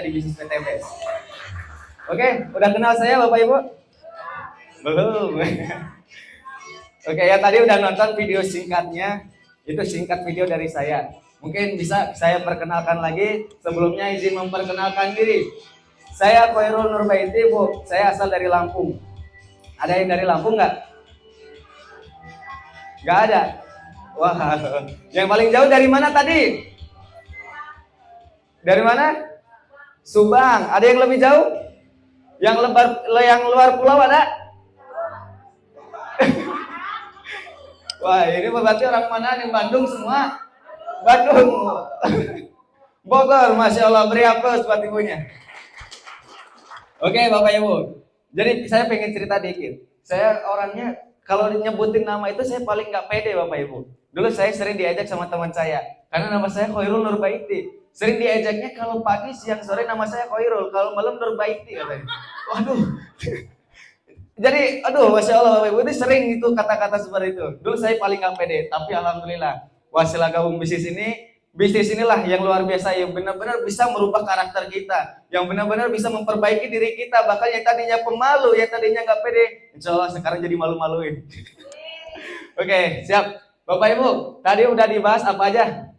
di bisnis PTBS. Oke, udah kenal saya Bapak Ibu? Belum. Oke, ya tadi udah nonton video singkatnya. Itu singkat video dari saya. Mungkin bisa saya perkenalkan lagi. Sebelumnya izin memperkenalkan diri. Saya Khairul Nurbaiti, Bu. Saya asal dari Lampung. Ada yang dari Lampung nggak? Nggak ada. Wah, yang paling jauh dari mana tadi? Dari mana? Subang. Ada yang lebih jauh? Yang luar pulau ada? Wah, ini berarti orang mana? Yang Bandung semua? Bandung. Bogor, Masya Allah, beri aplaus buat ibunya. Oke, Bapak Ibu. Jadi saya pengen cerita dikit. Saya orangnya kalau nyebutin nama itu saya paling nggak pede, Bapak Ibu. Dulu saya sering diajak sama teman saya, karena nama saya Khairul Nurbaiti. Sering diajaknya kalau pagi, siang, sore nama saya Khairul, kalau malam Nurbaiti katanya. Waduh. Jadi, aduh, Masya Allah, Bapak Ibu, ini sering itu kata-kata seperti itu. Dulu saya paling nggak pede, tapi alhamdulillah, wasilah gabung bisnis inilah yang luar biasa, yang benar-benar bisa merubah karakter kita, yang benar-benar bisa memperbaiki diri kita, bahkan yang tadinya pemalu, yang tadinya nggak pede, insya Allah sekarang jadi malu-maluin. Oke, siap. Bapak Ibu, tadi udah dibahas apa aja?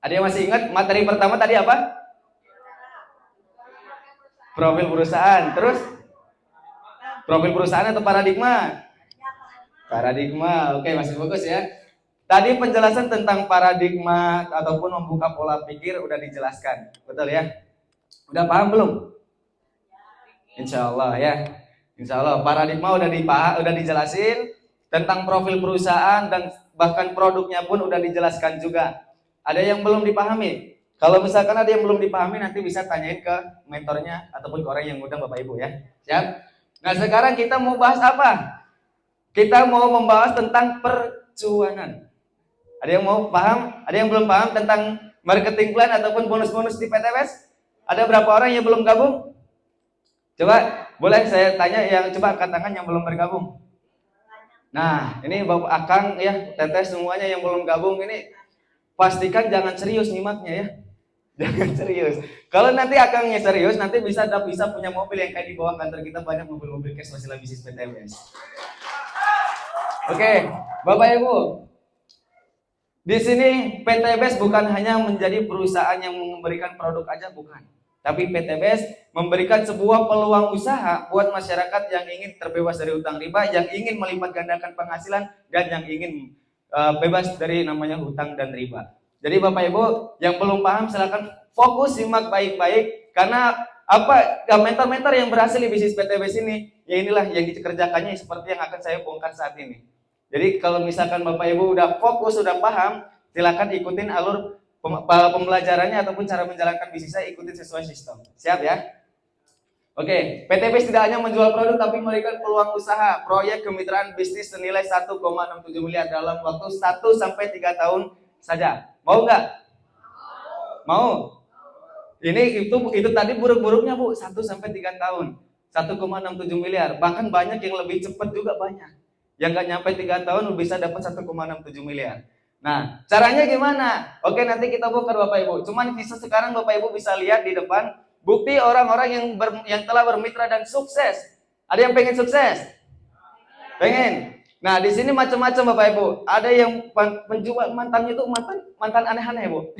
Ada yang masih ingat materi pertama tadi apa? Profil perusahaan. Terus? Profil perusahaan atau paradigma? Paradigma. Oke, masih fokus ya. Tadi penjelasan tentang paradigma ataupun membuka pola pikir udah dijelaskan. Betul ya? Udah paham belum? Insya Allah ya. Insya Allah paradigma udah dijelasin. Tentang profil perusahaan dan bahkan produknya pun udah dijelaskan juga. Ada yang belum dipahami? Kalau misalkan ada yang belum dipahami, nanti bisa tanyain ke mentornya ataupun ke orang yang ngundang Bapak Ibu ya. Siap? Nah sekarang kita mau bahas apa? Kita mau membahas tentang percuanan. Ada yang mau paham? Ada yang belum paham tentang marketing plan ataupun bonus-bonus di PTBS? Ada berapa orang yang belum gabung? Coba, boleh saya tanya yang coba angkat tangan yang belum bergabung. Nah, ini Bapak Akang ya, Teteh semuanya yang belum gabung ini pastikan jangan serius nyimaknya ya. Jangan serius. Kalau nanti Akangnya serius, nanti bisa punya mobil yang kayak di bawah kantor kita banyak mobil-mobil cash wasilah bisnis PTBS. Oke, Bapak Ibu. Di sini PTBS bukan hanya menjadi perusahaan yang memberikan produk aja, bukan. Tapi PTBS memberikan sebuah peluang usaha buat masyarakat yang ingin terbebas dari hutang riba, yang ingin melipat gandakan penghasilan, dan yang ingin bebas dari namanya hutang dan riba. Jadi Bapak Ibu yang belum paham silakan fokus simak baik-baik, karena mentor-mentor yang berhasil di bisnis PTBS ini, ya inilah yang dikerjakannya seperti yang akan saya bongkar saat ini. Jadi kalau misalkan Bapak Ibu udah fokus, udah paham, silakan ikutin alur pembelajarannya ataupun cara menjalankan bisnisnya, ikutin sesuai sistem. Siap ya? Oke, PTBS tidak hanya menjual produk tapi memberikan peluang usaha, proyek kemitraan bisnis senilai 1,67 miliar dalam waktu 1 sampai 3 tahun saja. Mau nggak? Mau? Ini itu tadi buruk-buruknya Bu, 1 sampai 3 tahun. 1,67 miliar, bahkan banyak yang lebih cepat juga banyak. Yang nggak nyampe 3 tahun bisa dapat 1,67 miliar. Nah, caranya gimana? Oke, nanti kita bongkar Bapak Ibu. Cuman sekarang Bapak Ibu bisa lihat di depan bukti orang-orang yang telah bermitra dan sukses. Ada yang pengen sukses? Pengen. Nah, di sini macam-macam Bapak Ibu. Ada yang penjual mantannya itu mantan aneh-aneh, Bu.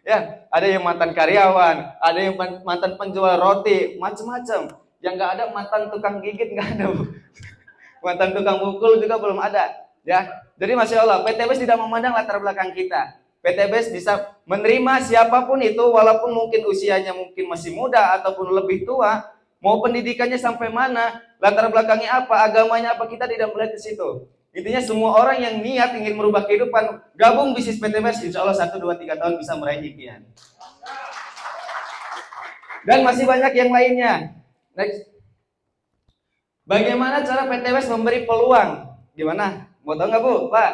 Ya, ada yang mantan karyawan, ada yang mantan penjual roti, macam-macam. Yang nggak ada mantan tukang gigit nggak ada, Bu. Mantan tukang pukul juga belum ada. Ya, jadi Masya Allah, PTBS tidak memandang latar belakang kita. PTBS bisa menerima siapapun itu, walaupun mungkin usianya mungkin masih muda ataupun lebih tua, mau pendidikannya sampai mana, latar belakangnya apa, agamanya apa, kita tidak melihat ke situ. Intinya semua orang yang niat ingin merubah kehidupan, gabung bisnis PTBS, insya Allah 1, 2, 3 tahun bisa meraih impian. Dan masih banyak yang lainnya. Next. Bagaimana cara PTBS memberi peluang? Gimana? Mau tahu nggak Bu, Pak?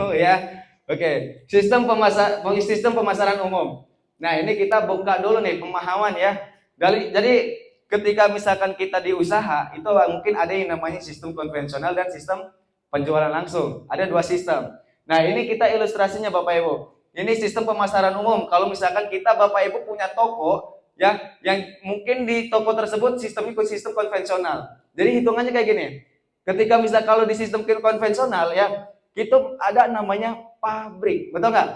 Oh ya, oke. Sistem pemasaran umum. Nah ini kita buka dulu nih pemahaman ya. Jadi ketika misalkan kita di usaha itu mungkin ada yang namanya sistem konvensional dan sistem penjualan langsung. Ada 2 sistem. Nah ini kita ilustrasinya Bapak Ibu. Ini sistem pemasaran umum. Kalau misalkan kita Bapak Ibu punya toko, ya, yang mungkin di toko tersebut sistemnya sistem konvensional. Jadi hitungannya kayak gini. Ketika misal kalau di sistem konvensional, ya, itu ada namanya pabrik, betul nggak?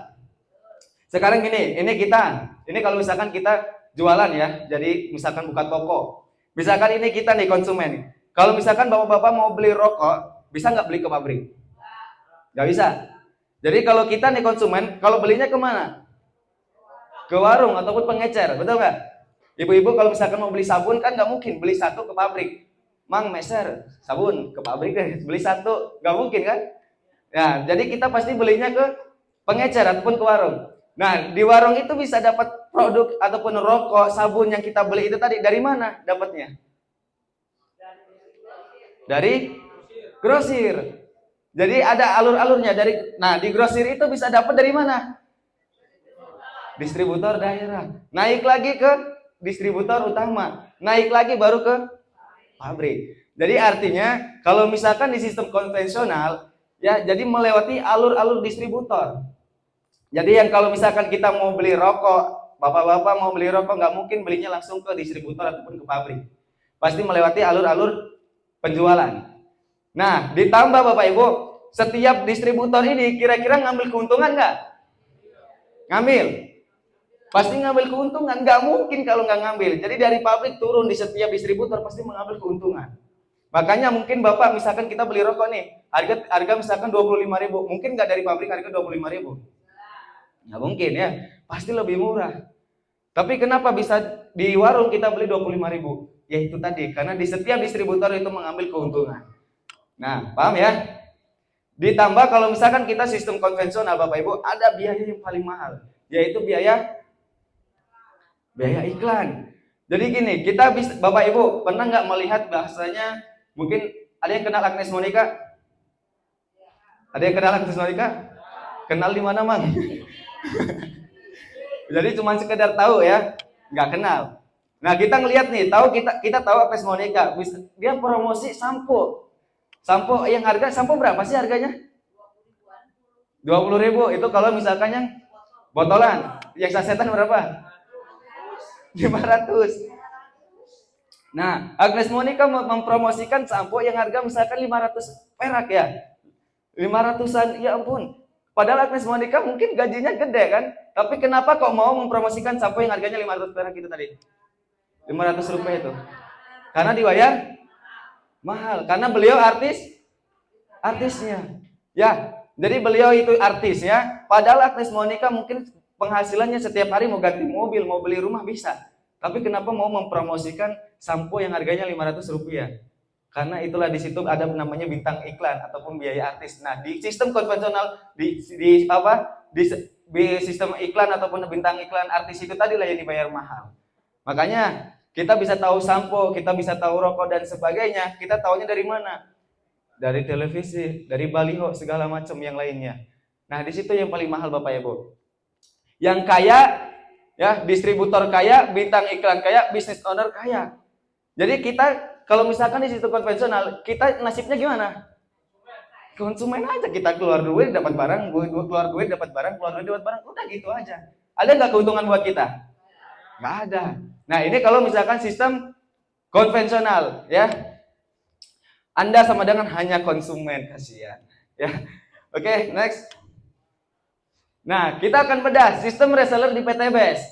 Sekarang gini, ini kalau misalkan kita jualan ya, jadi misalkan buka toko. Misalkan ini kita nih konsumen. Kalau misalkan bapak-bapak mau beli rokok, bisa nggak beli ke pabrik? Nggak bisa. Jadi kalau kita nih konsumen, kalau belinya kemana? Ke warung ataupun pengecer, betul nggak? Ibu-ibu kalau misalkan mau beli sabun kan nggak mungkin beli satu ke pabrik. Mang meser sabun ke pabrik deh, beli satu, nggak mungkin kan? Ya, jadi kita pasti belinya ke pengecer ataupun ke warung. Nah, di warung itu bisa dapat produk ataupun rokok, sabun yang kita beli itu tadi dari mana dapatnya? Dari grosir. Jadi ada alur-alurnya nah di grosir itu bisa dapat dari mana? Distributor daerah. Naik lagi ke distributor utama. Naik lagi baru ke pabrik. Jadi artinya kalau misalkan di sistem konvensional ya jadi melewati alur-alur distributor. Jadi yang kalau misalkan kita mau beli rokok, bapak-bapak mau beli rokok nggak mungkin belinya langsung ke distributor ataupun ke pabrik. Pasti melewati alur-alur penjualan. Nah, ditambah Bapak Ibu, setiap distributor ini kira-kira ngambil keuntungan nggak? Ngambil. Pasti ngambil keuntungan, nggak mungkin kalau nggak ngambil. Jadi dari pabrik turun di setiap distributor pasti mengambil keuntungan. Makanya mungkin Bapak misalkan kita beli rokok nih, harga misalkan 25.000, mungkin nggak dari pabrik harga 25.000. Nggak mungkin ya, pasti lebih murah. Tapi kenapa bisa di warung kita beli 25.000? Ya itu tadi, karena di setiap distributor itu mengambil keuntungan. Nah, paham ya? Ditambah kalau misalkan kita sistem konvensional Bapak Ibu, ada biaya yang paling mahal, yaitu biaya iklan. Jadi gini, kita bisa, Bapak Ibu pernah nggak melihat bahasanya, mungkin ada yang kenal Agnes Monica? Ada yang kenal Agnes Monica? Kenal di mana, Mang? Jadi cuma sekedar tahu ya, nggak kenal. Nah kita ngelihat nih, kita tahu Agnes Monica, dia promosi sampo. Sampo yang sampo berapa sih harganya? 20.000. Itu kalau misalkan yang botolan. Yang sasetan berapa? 500. Nah, Agnes Monica mempromosikan sampo yang harga misalkan 500 perak ya. 500-an, ya ampun. Padahal Agnes Monica mungkin gajinya gede kan? Tapi kenapa kok mau mempromosikan sampo yang harganya 500 perak itu tadi? 500 rupiah itu. Karena dibayar mahal, karena beliau artisnya. Ya, jadi beliau itu artisnya, padahal Agnes Monica mungkin penghasilannya setiap hari mau ganti mobil, mau beli rumah bisa. Tapi kenapa mau mempromosikan sampo yang harganya 500 rupiah? Karena itulah di situ ada namanya bintang iklan ataupun biaya artis. Nah, di sistem konvensional di sistem iklan ataupun bintang iklan artis itu tadilah yang dibayar mahal. Makanya kita bisa tahu sampo, kita bisa tahu rokok dan sebagainya. Kita tahunya dari mana? Dari televisi, dari baliho, segala macam yang lainnya. Nah, di situ yang paling mahal Bapak Ibu. Yang kaya, ya distributor kaya, bintang iklan kaya, business owner kaya. Jadi kita kalau misalkan di sistem konvensional, kita nasibnya gimana? Konsumen aja, kita keluar duit dapat barang, keluar duit dapat barang, keluar duit dapat barang, udah gitu aja. Ada nggak keuntungan buat kita? Nggak ada. Nah ini kalau misalkan sistem konvensional, ya, Anda sama dengan hanya konsumen, kasihan. Ya, oke, next. Nah kita akan bedah sistem reseller di PTBS.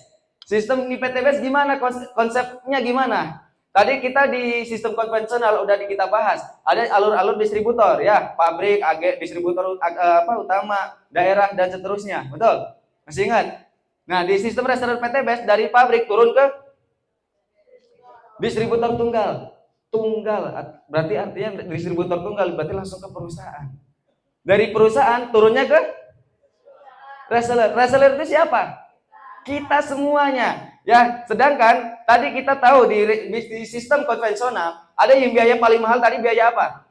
Sistem di PTBS gimana? Konsepnya gimana? Tadi kita di sistem konvensional udah kita bahas. Ada alur-alur distributor, ya, pabrik, distributor utama, daerah dan seterusnya. Betul? Masih ingat? Nah, di sistem reseller PTBS dari pabrik turun ke distributor tunggal. Berarti artinya distributor tunggal berarti langsung ke perusahaan. Dari perusahaan turunnya ke reseller. Reseller itu siapa? Kita semuanya. Ya, sedangkan tadi kita tahu di sistem konvensional ada yang biaya paling mahal tadi biaya apa?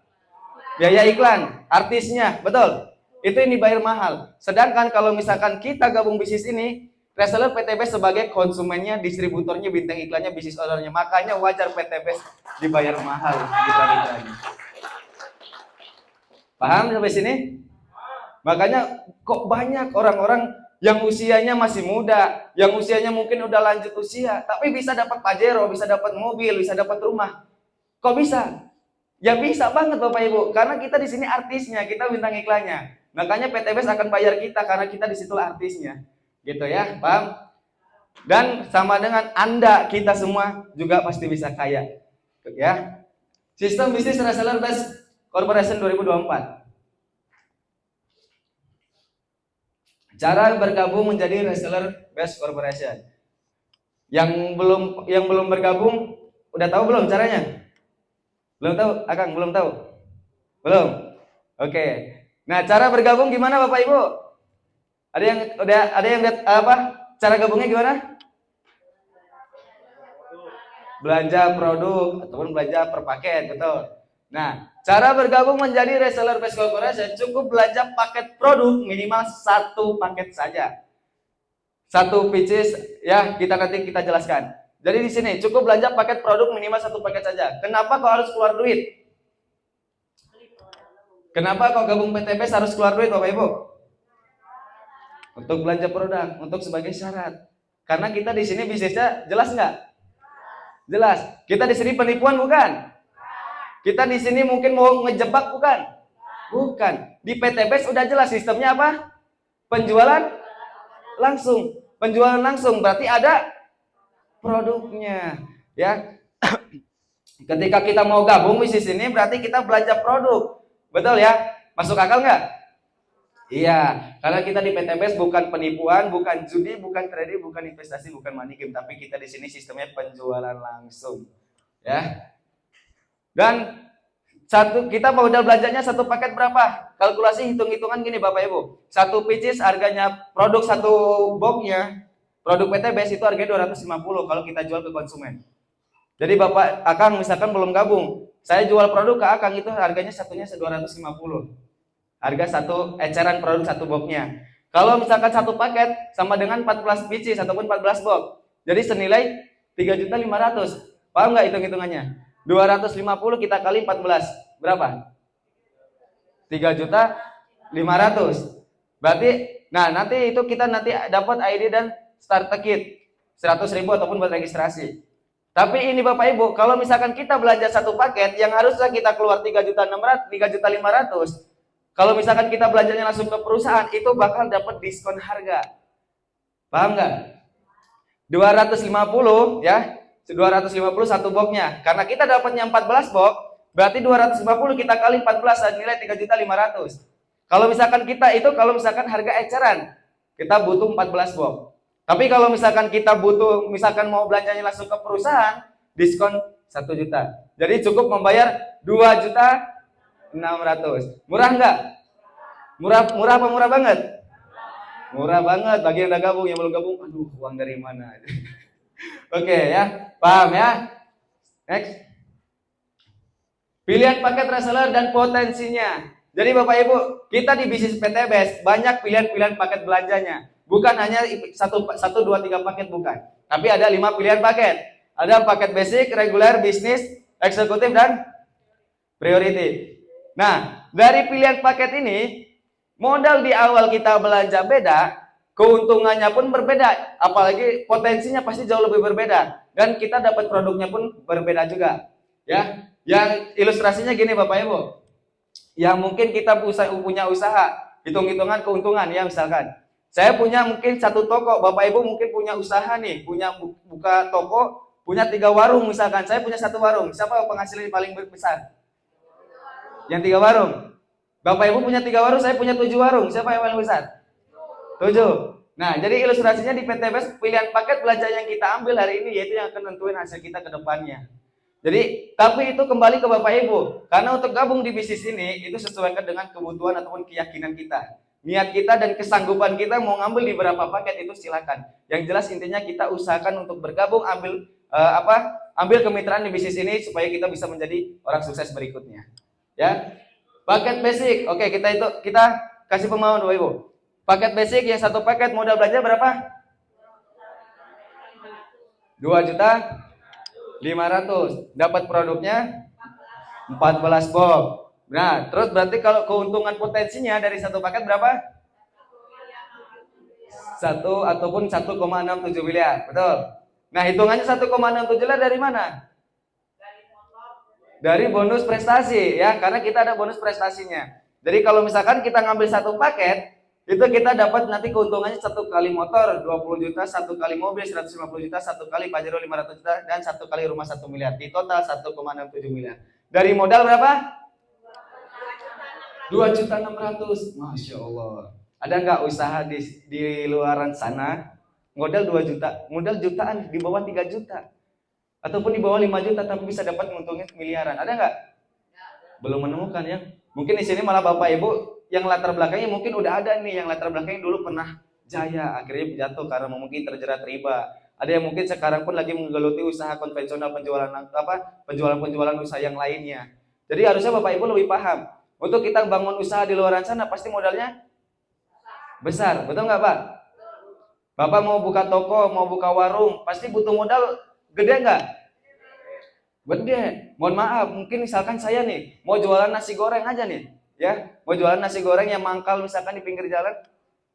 Biaya iklan, artisnya, betul? Itu yang dibayar mahal. Sedangkan kalau misalkan kita gabung bisnis ini, reseller PTBS sebagai konsumennya, distributornya, bintang iklannya, bisnis ownernya, makanya wajar PTBS dibayar mahal dibanding lagi. Paham sampai sini? Makanya kok banyak orang-orang yang usianya masih muda, yang usianya mungkin udah lanjut usia, tapi bisa dapat Pajero, bisa dapat mobil, bisa dapat rumah. Kok bisa? Ya bisa banget Bapak Ibu, karena kita di sini artisnya, kita bintang iklannya. Makanya PTBS akan bayar kita karena kita di situ artisnya. Gitu ya, paham? Dan sama dengan Anda, kita semua juga pasti bisa kaya. Ya. Sistem bisnis reseller based corporation 2024. Cara bergabung menjadi reseller based corporation. Yang belum bergabung, udah tahu belum caranya? Belum tahu, Akang belum tahu? Belum. Oke. Nah, cara bergabung gimana Bapak Ibu? Ada yang lihat apa? Cara gabungnya gimana? Belanja produk ataupun belanja per paket, betul. Nah, cara bergabung menjadi reseller based corporation cukup belanja paket produk minimal 1 paket saja. 1 pieces ya, nanti kita jelaskan. Jadi di sini cukup belanja paket produk minimal 1 paket saja. Kenapa kok harus keluar duit? Kenapa kok gabung PTBS harus keluar duit Bapak Ibu? Untuk belanja produk, untuk sebagai syarat. Karena kita di sini bisnisnya jelas nggak? Jelas. Kita di sini penipuan bukan? Kita di sini mungkin mau ngejebak bukan? Bukan. Di PTBS udah jelas sistemnya apa? Penjualan langsung. Penjualan langsung berarti ada produknya, ya. Ketika kita mau gabung bisnis ini berarti kita belanja produk. Betul ya? Masuk akal nggak? Iya, karena kita di PTBS bukan penipuan, bukan judi, bukan trading, bukan investasi, bukan money game, tapi kita di sini sistemnya penjualan langsung, ya. Dan kita modal belanjanya 1 paket berapa? Kalkulasi hitung-hitungan gini Bapak Ibu. 1 pieces harganya produk 1 boxnya, produk PTBS itu harganya 250 kalau kita jual ke konsumen. Jadi Bapak Akang misalkan belum gabung, saya jual produk ke Akang itu harganya satunya 250. Harga 1 eceran produk 1 boxnya. Kalau misalkan 1 paket sama dengan 14 pieces ataupun 14 box. Jadi senilai 3.500.000. Paham nggak hitung-hitungannya? 250 kita kali 14 berapa? 3.500.000. Berarti nah nanti itu kita dapat ID dan starter kit 100.000 ataupun buat registrasi. Tapi ini Bapak Ibu, kalau misalkan kita belanja 1 paket yang harusnya kita keluar 3.600.000, 3.500.000. Kalau misalkan kita belanjanya langsung ke perusahaan itu bakal dapat diskon harga. Paham nggak? 250 ya. 250 1 boxnya. Karena kita dapatnya 14 box, berarti 250 kita kali 14 nilai 3.500.000. Kalau misalkan harga eceran, kita butuh 14 box. Tapi kalau misalkan kita mau belanjanya langsung ke perusahaan, diskon 1 juta. Jadi cukup membayar 2.600.000. Murah nggak? Murah apa murah banget? Murah banget. Bagi yang udah gabung, yang belum gabung, aduh uang dari mana? Oke ya, paham ya? Next. Pilihan paket reseller dan potensinya. Jadi Bapak Ibu, kita di bisnis PTBS banyak pilihan-pilihan paket belanjanya. Bukan hanya 1, 2, 3 paket, bukan. Tapi ada 5 pilihan paket. Ada paket basic, reguler, bisnis, eksekutif, dan priority. Nah, dari pilihan paket ini, modal di awal kita belanja beda, keuntungannya pun berbeda, apalagi potensinya pasti jauh lebih berbeda, dan kita dapat produknya pun berbeda juga, ya. Yang ilustrasinya gini Bapak Ibu, yang mungkin kita punya usaha, hitung-hitungan keuntungan ya, misalkan saya punya mungkin 1 toko, Bapak Ibu mungkin punya usaha nih, punya buka toko, punya 3 warung misalkan, saya punya 1 warung, siapa penghasilan paling besar? Yang 3 warung. Bapak Ibu punya 3 warung, saya punya 7 warung, siapa yang paling besar? 7. Nah, jadi ilustrasinya di PTBS pilihan paket belanja yang kita ambil hari ini yaitu yang akan nentuin hasil kita ke depannya. Jadi, tapi itu kembali ke Bapak Ibu. Karena untuk gabung di bisnis ini itu sesuaikan dengan kebutuhan ataupun keyakinan kita. Niat kita dan kesanggupan kita mau ngambil di berapa paket itu silakan. Yang jelas intinya kita usahakan untuk bergabung, ambil kemitraan di bisnis ini supaya kita bisa menjadi orang sukses berikutnya. Ya. Paket basic. Oke, kita kasih pemahaman Bapak Ibu. Paket basic yang 1 paket modal belanja berapa? 2.500.000. Dapat produknya 14 box. Nah, terus berarti kalau keuntungan potensinya dari 1 paket berapa? satu ataupun 1,67 miliar, betul? Nah, hitungannya 1,67 miliar dari mana? Dari bonus prestasi ya, karena kita ada bonus prestasinya. Jadi kalau misalkan kita ngambil satu paket, itu kita dapat nanti keuntungannya satu kali motor 20 juta, satu kali mobil 150 juta, satu kali Pajero 500 juta, dan satu kali rumah 1 miliar. Di total 1,67 miliar. Dari modal berapa? 2.600.000. Masya Allah. Ada nggak usaha di luaran sana modal 2 juta, modal jutaan di bawah 3 juta, ataupun di bawah 5 juta tapi bisa dapat nguntungin miliaran? Ada nggak? Belum menemukan ya. Mungkin di sini malah Bapak Ibu yang latar belakangnya mungkin udah ada nih, yang latar belakangnya dulu pernah jaya, akhirnya jatuh karena mungkin terjerat riba. Ada yang mungkin sekarang pun lagi menggeluti usaha konvensional, penjualan usaha yang lainnya. Jadi harusnya Bapak Ibu lebih paham. Untuk kita bangun usaha di luar sana pasti modalnya besar, betul nggak Pak? Bapak mau buka toko, mau buka warung, pasti butuh modal gede nggak? Gede. Mohon maaf, mungkin misalkan saya nih mau jualan nasi goreng aja nih, ya, mau jualan nasi goreng yang mangkal misalkan di pinggir jalan,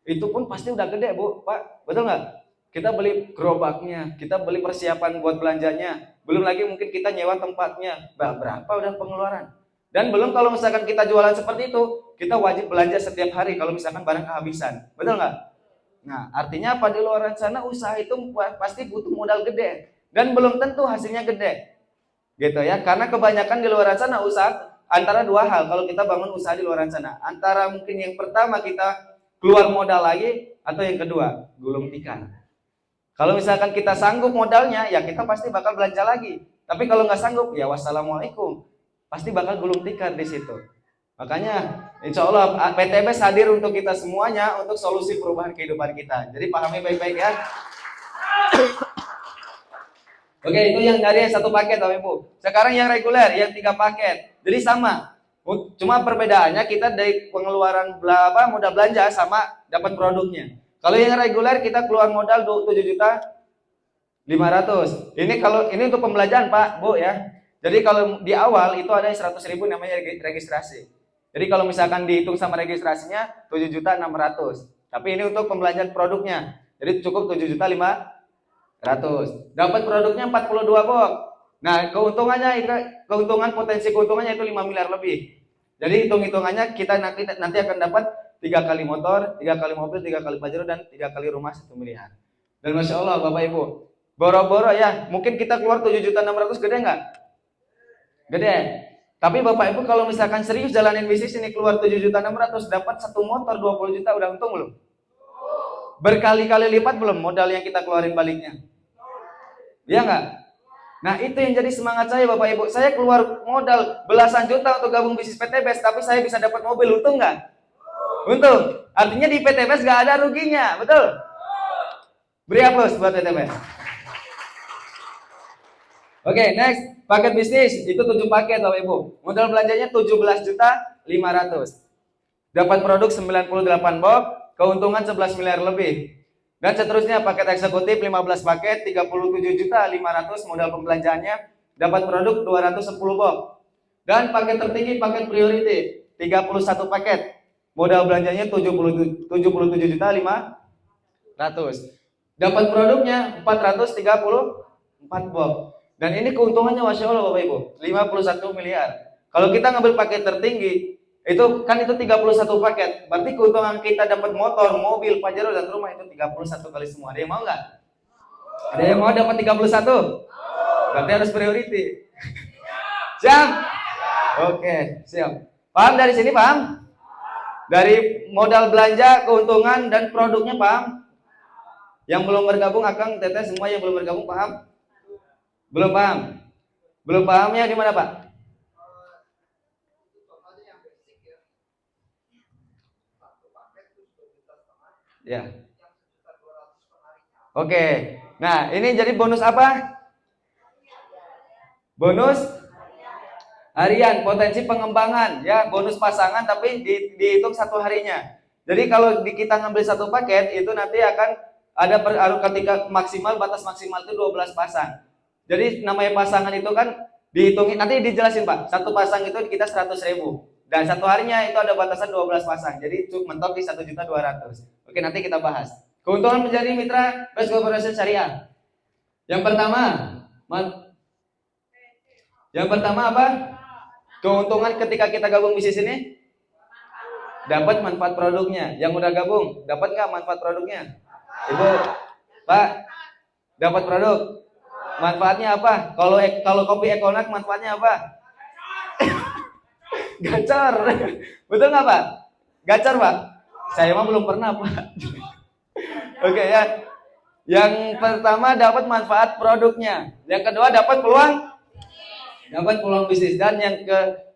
itu pun pasti udah gede Bu, Pak, betul nggak? Kita beli gerobaknya, kita beli persiapan buat belanjanya, belum lagi mungkin kita nyewa tempatnya, berapa udah pengeluaran. Dan belum kalau misalkan kita jualan seperti itu, kita wajib belanja setiap hari kalau misalkan barang kehabisan, betul nggak? Nah, artinya apa, di luar sana usaha itu pasti butuh modal gede dan belum tentu hasilnya gede, gitu ya. Karena kebanyakan di luar sana usaha antara dua hal kalau kita bangun usaha di luar sana, antara mungkin yang pertama kita keluar modal lagi, atau yang kedua gulung tikar. Kalau misalkan kita sanggup modalnya, ya kita pasti bakal belanja lagi. Tapi kalau nggak sanggup, ya wassalamualaikum, pasti bakal gulung tikar di situ. Makanya insya Allah PTBS hadir untuk kita semuanya untuk solusi perubahan kehidupan kita. Jadi pahami baik-baik ya. Oke, itu yang dari satu paket Bapak Ibu. Sekarang yang reguler, yang 3 paket. Jadi sama. Cuma perbedaannya kita dari pengeluaran modal belanja sama dapat produknya. Kalau yang reguler kita keluar modal 7.500.000. Ini untuk pembelajaran Pak, Bu ya. Jadi kalau di awal itu ada 100.000 namanya registrasi. Jadi kalau misalkan dihitung sama registrasinya 7.600.000. Tapi ini untuk pembelanjaan produknya. Jadi cukup 7.500.000. Dapat produknya 42 box. Nah, keuntungan potensi keuntungannya itu 5 miliar lebih. Jadi hitung-hitungannya kita nanti akan dapat 3 kali motor, 3 kali mobil, 3 kali Pajero, dan 3 kali rumah 1 miliar. Dan Masya Allah Bapak Ibu, boro-boro ya, mungkin kita keluar 7.600.000, gede nggak? Gede. Tapi Bapak Ibu kalau misalkan serius jalanin bisnis ini, keluar 7.600.000, dapat 1 motor 20 juta, udah untung belum? Berkali-kali lipat belum modal yang kita keluarin baliknya? Iya nggak? Nah, itu yang jadi semangat saya Bapak Ibu. Saya keluar modal belasan juta untuk gabung bisnis PTBS, tapi saya bisa dapat mobil, untung nggak? Untung. Artinya di PTBS nggak ada ruginya, betul? Beri aplaus buat PTBS. Oke, next. Paket bisnis itu 7 paket Bapak Ibu. Modal belanjanya 17.500.000. Dapat produk 98 box, keuntungan 11 miliar lebih. Dan seterusnya paket eksekutif 15 paket 37.500.000 modal pembelanjaannya, dapat produk 210 box. Dan paket tertinggi paket priority 31 paket. Modal belanjanya 77.500.000. Dapat produknya 434 box. Dan ini keuntungannya Masya Allah Bapak Ibu, 51 miliar. Kalau kita ngambil paket tertinggi, itu 31 paket. Berarti keuntungan kita dapat motor, mobil, Pajero, dan rumah itu 31 kali semua. Ada yang mau nggak? Ada yang mau dapat 31? Berarti harus priority. Siap? Oke, siap. Paham dari sini, paham? Dari modal belanja, keuntungan, dan produknya paham? Yang belum bergabung, Akang, Teteh, semua yang belum bergabung paham? Belum paham? Belum pahamnya di mana Pak? Ya. Oke. Nah, ini jadi bonus apa? Bonus harian, potensi pengembangan, ya, bonus pasangan tapi dihitung 1 harinya. Jadi kalau kita ngambil 1 paket itu nanti akan ada ketika batas maksimal itu 12 pasang. Jadi namanya pasangan itu kan dihitungin, nanti dijelasin Pak. 1 pasang itu kita 100.000. Dan 1 harinya itu ada batasan 12 pasang. Jadi mentok di 1.200.000. Oke, nanti kita bahas. Keuntungan menjadi mitra Best Corporation Syariah. Yang pertama apa? Keuntungan ketika kita gabung bisnis ini dapat manfaat produknya. Yang udah gabung, dapat nggak manfaat produknya? Ibu, Pak, dapat produk. Manfaatnya apa? Kalau kopi Ekonak manfaatnya apa? Gacor. Betul nggak Pak? Gacor Pak? Saya mah belum pernah Pak. Oke ya. Yang pertama dapat manfaat produknya. Yang kedua dapat peluang bisnis. Dan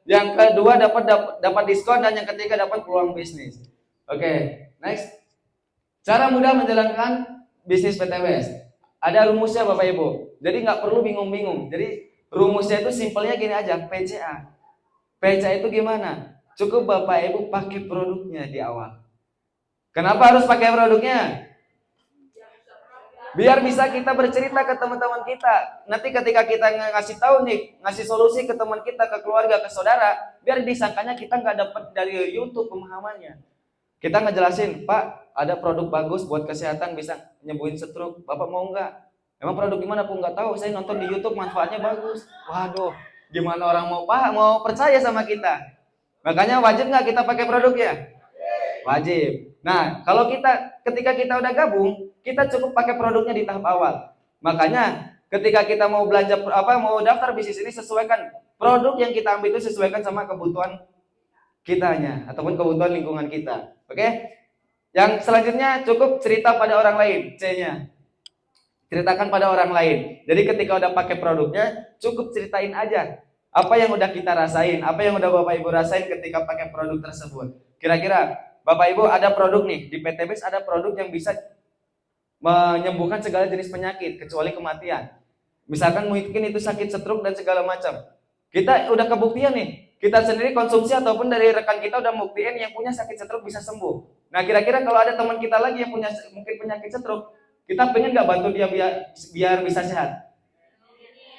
yang kedua dapat diskon, dan yang ketiga dapat peluang bisnis. Oke, next. Cara mudah menjalankan bisnis PTBS. Ada rumusnya Bapak Ibu. Jadi nggak perlu bingung-bingung. Jadi rumusnya itu simpelnya gini aja, PCA. PCA itu gimana? Cukup Bapak Ibu pakai produknya di awal. Kenapa harus pakai produknya? Biar bisa kita bercerita ke teman-teman kita. Nanti ketika kita ngasih tahu nih, ngasih solusi ke teman kita, ke keluarga, ke saudara, biar disangkanya kita nggak dapat dari YouTube pemahamannya. Kita ngejelasin, Pak, ada produk bagus buat kesehatan, bisa nyembuhin stroke. Bapak mau nggak? Emang produk gimana? Aku nggak tahu. Saya nonton di YouTube, manfaatnya bagus. Waduh, gimana orang mau percaya sama kita? Makanya wajib nggak kita pakai produknya? Wajib. Nah, kalau ketika kita udah gabung, kita cukup pakai produknya di tahap awal. Makanya ketika kita mau belanja mau daftar bisnis ini, sesuaikan produk yang kita ambil itu sesuaikan sama kebutuhan kitanya ataupun kebutuhan lingkungan kita. Oke? Yang selanjutnya cukup cerita pada orang lain, C-nya. Ceritakan pada orang lain. Jadi ketika udah pakai produknya, cukup ceritain aja apa yang udah kita rasain, apa yang udah Bapak Ibu rasain ketika pakai produk tersebut. Kira-kira Bapak Ibu ada produk nih, di PTBS ada produk yang bisa menyembuhkan segala jenis penyakit kecuali kematian. Misalkan mungkin itu sakit stroke dan segala macam. Kita udah kebuktian nih, kita sendiri konsumsi ataupun dari rekan kita udah buktiin yang punya sakit stroke bisa sembuh. Nah kira-kira kalau ada teman kita lagi yang punya mungkin penyakit stroke, kita pengen nggak bantu dia biar bisa sehat?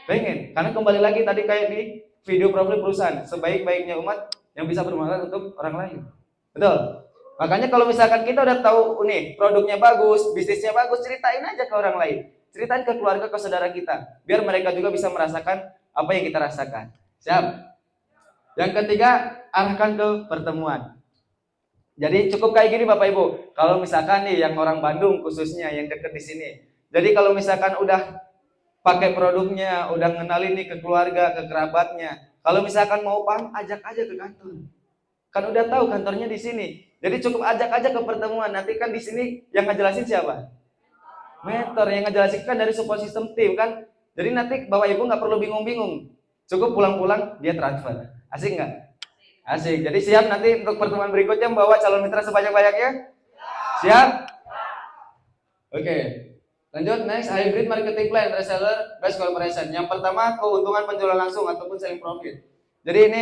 Pengen, karena kembali lagi tadi kayak di video profil perusahaan, sebaik-baiknya umat yang bisa bermanfaat untuk orang lain. Betul? Makanya kalau misalkan kita udah tahu nih produknya bagus, bisnisnya bagus, ceritain aja ke orang lain. Ceritain ke keluarga, ke saudara kita. Biar mereka juga bisa merasakan apa yang kita rasakan. Siap? Yang ketiga, arahkan ke pertemuan. Jadi cukup kayak gini Bapak Ibu. Kalau misalkan nih yang orang Bandung khususnya yang deket di sini. Jadi kalau misalkan udah pakai produknya, udah ngenalin nih ke keluarga, ke kerabatnya. Kalau misalkan mau paham, ajak aja ke kantor. Kan udah tahu kantornya di sini. Jadi cukup ajak aja ke pertemuan. Nanti kan di sini yang ngejelasin siapa? Mentor. Yang ngejelasin kan dari support system tim kan. Jadi nanti Bapak Ibu nggak perlu bingung-bingung. Cukup pulang-pulang dia transfer. Asik nggak? Asik. Jadi siap nanti untuk pertemuan berikutnya membawa calon mitra sebanyak-banyaknya? Siap? Oke. Lanjut next, hybrid marketing plan reseller best corporation. Yang pertama keuntungan penjualan langsung ataupun selling profit. Jadi ini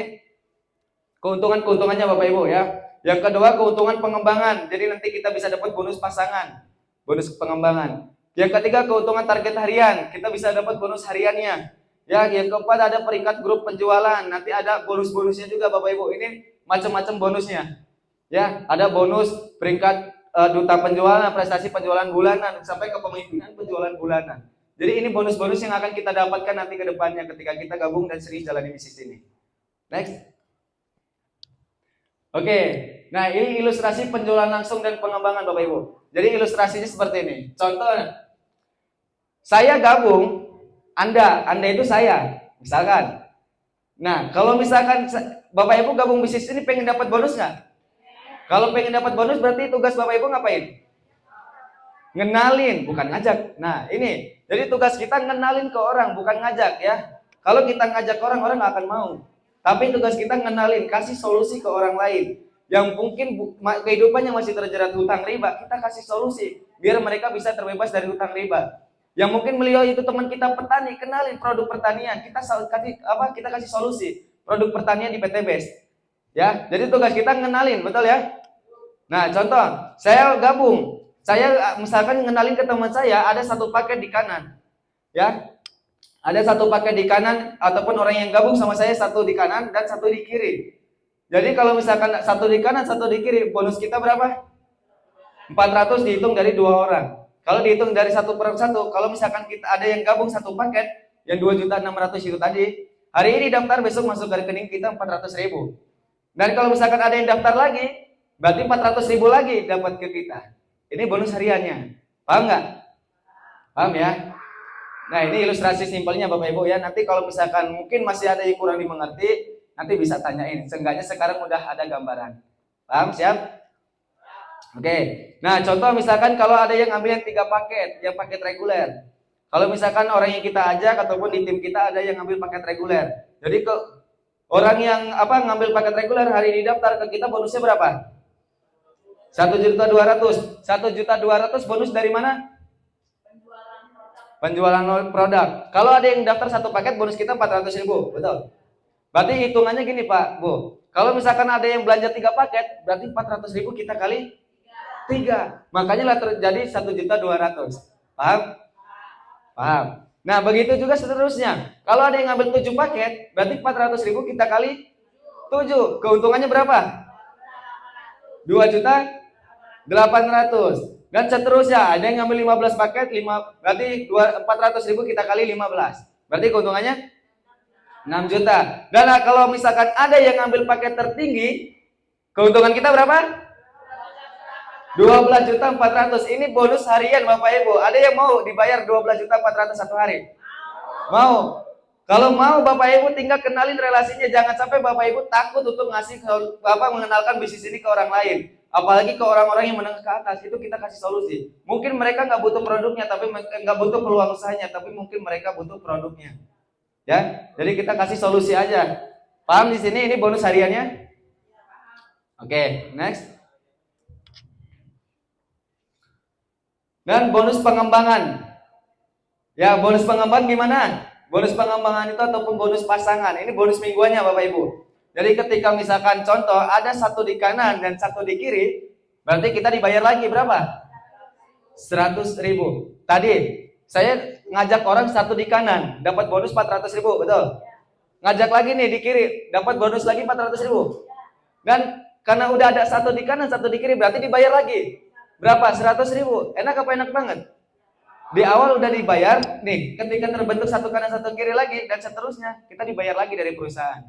keuntungannya Bapak Ibu ya. Yang kedua keuntungan pengembangan. Jadi nanti kita bisa dapat bonus pasangan, bonus pengembangan. Yang ketiga keuntungan target harian. Kita bisa dapat bonus hariannya. Ya, yang keempat ada peringkat grup penjualan. Nanti ada bonus-bonusnya juga Bapak Ibu. Ini macam-macam bonusnya. Ya, ada bonus peringkat duta penjualan, prestasi penjualan bulanan sampai ke pemimpinan penjualan bulanan. Jadi ini bonus-bonus yang akan kita dapatkan nanti ke depannya ketika kita gabung dan serius jalani bisnis ini. Next. Oke, nah ini ilustrasi penjualan langsung dan pengembangan Bapak Ibu. Jadi ilustrasinya seperti ini. Contoh, saya gabung, Anda itu saya, misalkan. Nah, kalau misalkan Bapak Ibu gabung bisnis ini pengen dapat bonus nggak? Kalau pengen dapat bonus berarti tugas Bapak Ibu ngapain? Ngenalin, bukan ngajak. Nah ini, jadi tugas kita ngenalin ke orang, bukan ngajak ya. Kalau kita ngajak orang nggak akan mau. Tapi tugas kita ngenalin, kasih solusi ke orang lain yang mungkin kehidupannya masih terjerat hutang riba. Kita kasih solusi biar mereka bisa terbebas dari hutang riba. Yang mungkin beliau itu teman kita petani, kenalin produk pertanian. Kita kasih solusi produk pertanian di PTBS. Ya, jadi tugas kita ngenalin, betul ya? Nah, contoh, saya gabung. Saya misalkan ngenalin ke teman saya ada satu paket di kanan. Ya. Ada satu paket di kanan ataupun orang yang gabung sama saya satu di kanan dan satu di kiri. Jadi kalau misalkan satu di kanan, satu di kiri, bonus kita berapa? 400 dihitung dari 2 orang. Kalau dihitung dari 1/1, kalau misalkan kita ada yang gabung satu paket, yang 2.600.000 itu tadi, hari ini daftar, besok masuk ke rekening kita 400.000. Dan kalau misalkan ada yang daftar lagi, berarti 400.000 lagi dapat ke kita. Ini bonus hariannya. Paham nggak? Paham ya? Nah, ini ilustrasi simpelnya Bapak Ibu ya. Nanti kalau misalkan mungkin masih ada yang kurang dimengerti, nanti bisa tanyain. Seenggaknya sekarang udah ada gambaran. Paham? Siap? Oke. Nah, contoh misalkan kalau ada yang ambil yang 3 paket, yang paket reguler. Kalau misalkan orang yang kita ajak ataupun di tim kita ada yang ambil paket reguler. Jadi ke orang yang ngambil paket reguler hari ini daftar ke kita, bonusnya berapa? 1.200.000. 1.200.000 bonus dari mana? Penjualan produk. Kalau ada yang daftar satu paket, bonus kita 400.000, betul? Berarti hitungannya gini Pak, Bu. Kalau misalkan ada yang belanja 3 paket, berarti 400.000 kita kali 3. Makanya lah terjadi 1.200.000. Paham? Paham. Nah, begitu juga seterusnya. Kalau ada yang ngambil 7 paket, berarti 400.000 kita kali 7. Keuntungannya berapa? 2.800.000. Dan seterusnya, ada yang ngambil 15 paket, berarti 400.000 kita kali 15. Berarti keuntungannya 6 juta. Dan kalau misalkan ada yang ngambil paket tertinggi, keuntungan kita berapa? 12.400.000. Ini bonus harian Bapak Ibu. Ada yang mau dibayar 12.400.000 satu hari? Mau? Kalau mau Bapak Ibu tinggal kenalin relasinya. Jangan sampai Bapak Ibu takut untuk mengenalkan bisnis ini ke orang lain. Apalagi ke orang-orang yang menengah ke atas. Itu kita kasih solusi. Mungkin mereka nggak butuh produknya, tapi nggak butuh peluang usahanya, tapi mungkin mereka butuh produknya. Ya, jadi kita kasih solusi aja. Paham di sini? Ini bonus hariannya. Oke, next. Dan bonus pengembangan. Ya, bonus pengembangan gimana? Bonus pengembangan itu ataupun bonus pasangan. Ini bonus mingguannya Bapak Ibu. Jadi ketika misalkan contoh ada satu di kanan dan satu di kiri, berarti kita dibayar lagi berapa? 100.000. Tadi saya ngajak orang satu di kanan, dapat bonus 400.000, betul? Ngajak lagi nih di kiri, dapat bonus lagi 400.000. Dan karena udah ada satu di kanan, satu di kiri, berarti dibayar lagi. Berapa? 100.000. Enak apa enak banget? Di awal udah dibayar, nih ketika terbentuk satu kanan satu kiri lagi dan seterusnya, kita dibayar lagi dari perusahaan.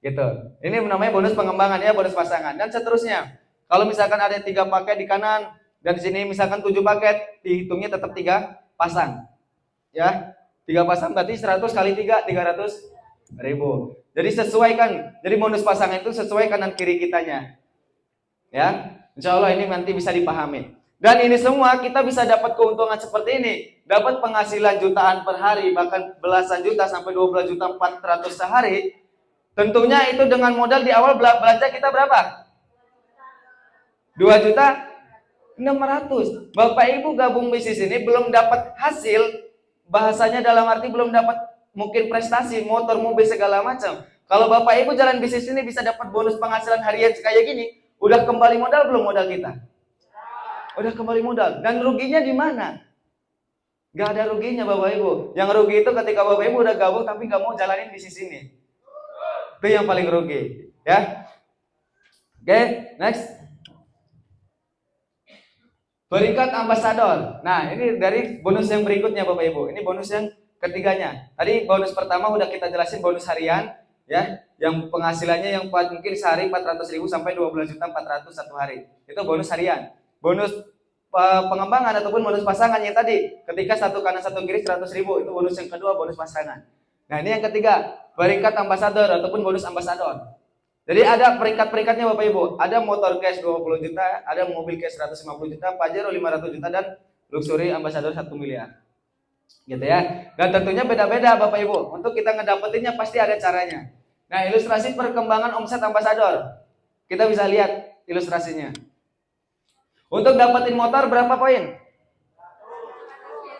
Gitu. Ini namanya bonus pengembangan ya, bonus pasangan dan seterusnya. Kalau misalkan ada 3 paket di kanan dan di sini misalkan 7 paket, dihitungnya tetap 3 pasang. Ya. 3 pasang berarti 100 kali 3 300.000. Jadi sesuaikan. Jadi bonus pasangan itu sesuai kanan kiri kitanya. Ya. Insya Allah ini nanti bisa dipahami. Dan ini semua kita bisa dapat keuntungan seperti ini. Dapat penghasilan jutaan per hari, bahkan belasan juta sampai 12.400.000 sehari. Tentunya itu dengan modal di awal belanja kita berapa? 2.600.000. Bapak Ibu gabung bisnis ini belum dapat hasil, bahasanya dalam arti belum dapat mungkin prestasi, motor, mobil segala macam. Kalau Bapak Ibu jalan bisnis ini bisa dapat bonus penghasilan harian kayak gini, udah kembali modal belum modal kita? Udah kembali modal. Dan ruginya di mana? Gak ada ruginya Bapak Ibu. Yang rugi itu ketika Bapak Ibu udah gabung tapi gak mau jalanin bisnis ini. Itu yang paling rugi. Ya. Oke, next. Peringkat ambasador. Nah, ini dari bonus yang berikutnya Bapak Ibu. Ini bonus yang ketiganya. Tadi bonus pertama udah kita jelasin, bonus harian. Ya, yang penghasilannya yang mungkin sehari 400.000 sampai 12.400.000 satu hari. Itu bonus harian. Bonus pengembangan ataupun bonus pasangan yang tadi, ketika satu kanan satu kiri 100.000, itu bonus yang kedua, bonus pasangan. Nah, ini yang ketiga, peringkat ambasador ataupun bonus ambasador. Jadi ada peringkat-peringkatnya Bapak Ibu. Ada motor cash 20 juta, ada mobil cash 150 juta, Pajero 500 juta, dan luxury ambasador 1 miliar. Gitu ya. Dan tentunya beda-beda Bapak Ibu. Untuk kita ngedapetinnya pasti ada caranya. Nah, ilustrasi perkembangan omset ambasador. Kita bisa lihat ilustrasinya. Untuk dapetin motor berapa poin?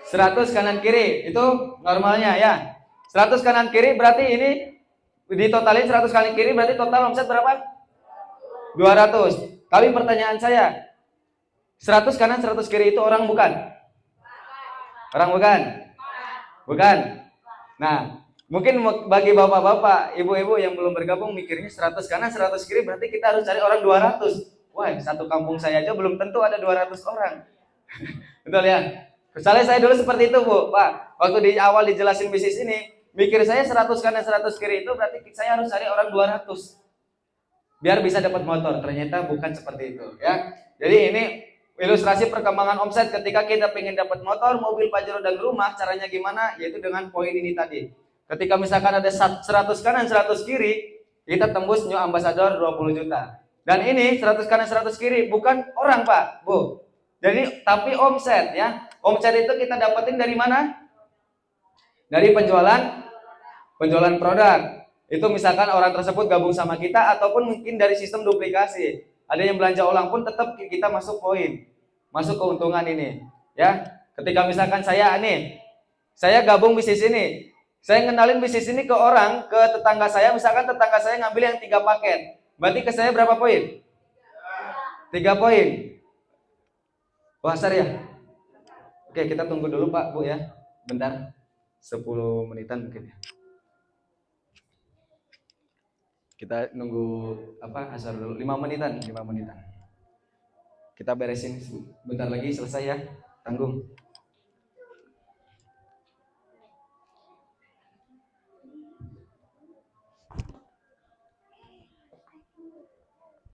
100 kanan kiri. Itu normalnya ya. 100 kanan kiri berarti ini ditotalin 100 kanan kiri berarti total omset berapa? 200. Tapi pertanyaan saya, 100 kanan 100 kiri itu orang bukan? Orang bukan? Bukan. Nah, mungkin bagi bapak-bapak, ibu-ibu yang belum bergabung mikirnya 100 kanan 100 kiri berarti kita harus cari orang 200. Wah, satu kampung saya aja belum tentu ada 200 orang. Betul ya? Misalnya saya dulu seperti itu, Bu. Pak, waktu di awal dijelasin bisnis ini, mikir saya 100 kanan 100 kiri itu berarti saya harus cari orang 200 biar bisa dapat motor. Ternyata bukan seperti itu, ya. Jadi ini ilustrasi perkembangan omset ketika kita pengen dapat motor, mobil, pajero, dan rumah. Caranya gimana? Yaitu dengan poin ini tadi. Ketika misalkan ada 100 kanan 100 kiri, kita tembus new ambassador 20 juta. Dan ini 100 kanan 100 kiri bukan orang, Pak, Bu. Jadi tapi omset, ya. Omset itu kita dapetin dari mana? Dari penjualan produk. Itu misalkan orang tersebut gabung sama kita ataupun mungkin dari sistem duplikasi. Ada yang belanja ulang pun tetap kita masuk poin. Masuk keuntungan ini, ya. Ketika misalkan saya gabung bisnis ini. Saya ngenalin bisnis ini ke orang, ke tetangga saya, misalkan tetangga saya ngambil yang 3 paket. Berarti ke saya berapa poin? 3 poin. Wah, ya. Oke, kita tunggu dulu Pak, Bu ya. Bentar. 10 menitan mungkin ya. Kita nunggu asar dulu 5 menitan. Kita beresin bentar lagi selesai ya. Tanggung.